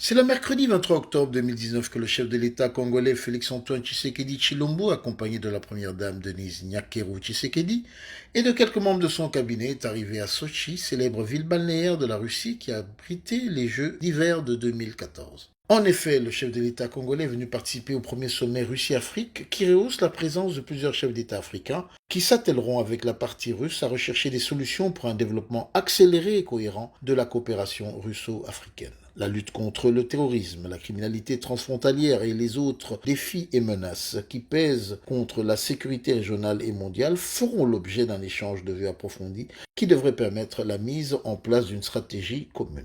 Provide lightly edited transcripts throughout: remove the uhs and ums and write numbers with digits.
C'est le mercredi 23 octobre 2019 que le chef de l'État congolais Félix-Antoine Tshisekedi Tshilombo, accompagné de la première dame Denise Nyakero Tshisekedi et de quelques membres de son cabinet, est arrivé à Sochi, célèbre ville balnéaire de la Russie qui a abrité les Jeux d'hiver de 2014. En effet, le chef de l'État congolais est venu participer au premier sommet Russie-Afrique qui rehausse la présence de plusieurs chefs d'État africains qui s'attelleront avec la partie russe à rechercher des solutions pour un développement accéléré et cohérent de la coopération russo-africaine. La lutte contre le terrorisme, la criminalité transfrontalière et les autres défis et menaces qui pèsent contre la sécurité régionale et mondiale feront l'objet d'un échange de vues approfondi qui devrait permettre la mise en place d'une stratégie commune.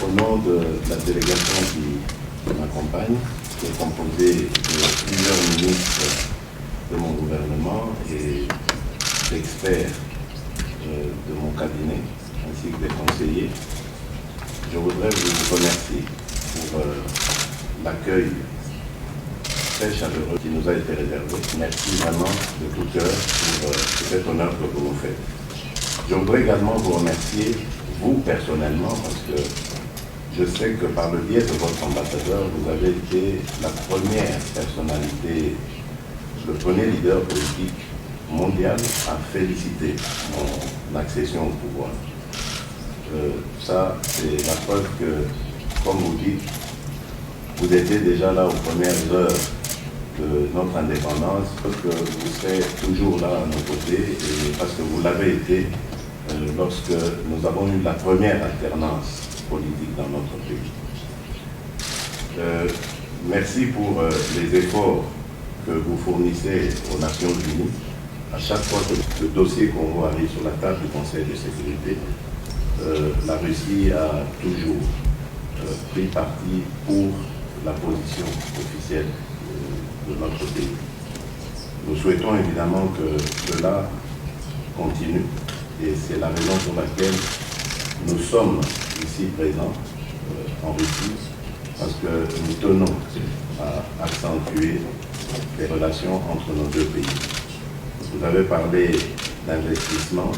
Au nom de la délégation qui m'accompagne, qui est composée de plusieurs ministres de mon gouvernement et d'experts de mon cabinet, ainsi que des conseillers, je voudrais vous remercier pour l'accueil très chaleureux qui nous a été réservé. Merci vraiment de tout cœur pour cet honneur que vous nous faites. Je voudrais également vous remercier, vous personnellement, parce que je sais que par le biais de votre ambassadeur, vous avez été la première personnalité, le premier leader politique mondial à féliciter mon accession au pouvoir. Ça, c'est la preuve que, comme vous dites, vous étiez déjà là aux premières heures de notre indépendance, que vous serez toujours là à nos côtés, et parce que vous l'avez été lorsque nous avons eu la première alternance politique dans notre pays. Merci pour les efforts que vous fournissez aux Nations Unies. À chaque fois que le dossier Congo arrive sur la table du Conseil de sécurité, la Russie a toujours pris parti pour la position officielle de notre pays. Nous souhaitons évidemment que cela continue et c'est la raison pour laquelle nous sommes ici présents en Russie, parce que nous tenons à accentuer les relations entre nos deux pays. Vous avez parlé d'investissements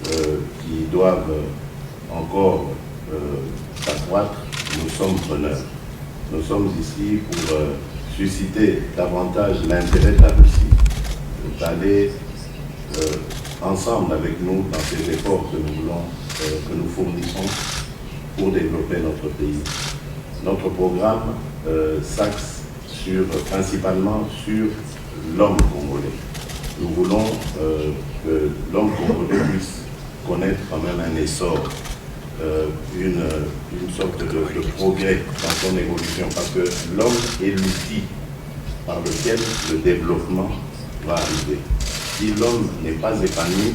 qui doivent encore s'accroître. Nous sommes preneurs. Nous sommes ici pour susciter davantage l'intérêt de la Russie, d'aller ensemble avec nous dans ces efforts que nous voulons, que nous fournissons pour développer notre pays. Notre programme s'axe principalement sur l'homme congolais. Nous voulons que l'homme congolais puisse connaître quand même un essor, une sorte de progrès dans son évolution, parce que l'homme est l'outil par lequel le développement va arriver. Si l'homme n'est pas épanoui,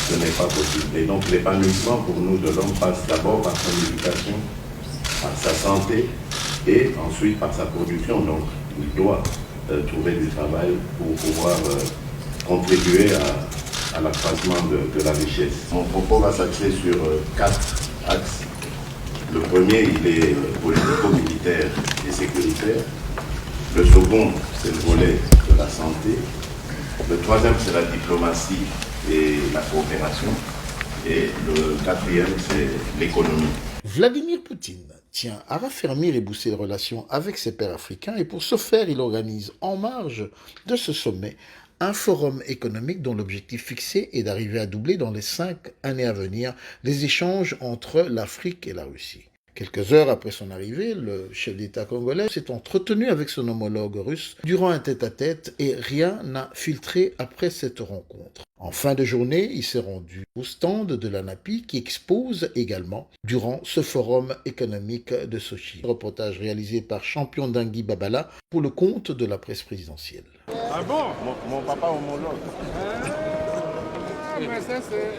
ce n'est pas possible. Et donc l'épanouissement pour nous de l'homme passe d'abord par son éducation, par sa santé et ensuite par sa production. Donc il doit trouver du travail pour pouvoir contribuer à l'accroissement de la richesse. Mon propos va s'axer sur 4 axes. Le premier, il est politico-militaire et sécuritaire. Le second, c'est le volet de la santé. Le troisième, c'est la diplomatie et la coopération. Et le quatrième, c'est l'économie. Vladimir Poutine tient à raffermir et booster les relations avec ses pairs africains et pour ce faire, il organise en marge de ce sommet un forum économique dont l'objectif fixé est d'arriver à doubler dans les 5 années à venir les échanges entre l'Afrique et la Russie. Quelques heures après son arrivée, le chef d'État congolais s'est entretenu avec son homologue russe durant un tête-à-tête et rien n'a filtré après cette rencontre. En fin de journée, il s'est rendu au stand de l'ANAPI qui expose également durant ce forum économique de Sochi. Reportage réalisé par Champion Dangui Babala pour le compte de la presse présidentielle. Ah bon? Mon papa homologue. Ah, mais ça c'est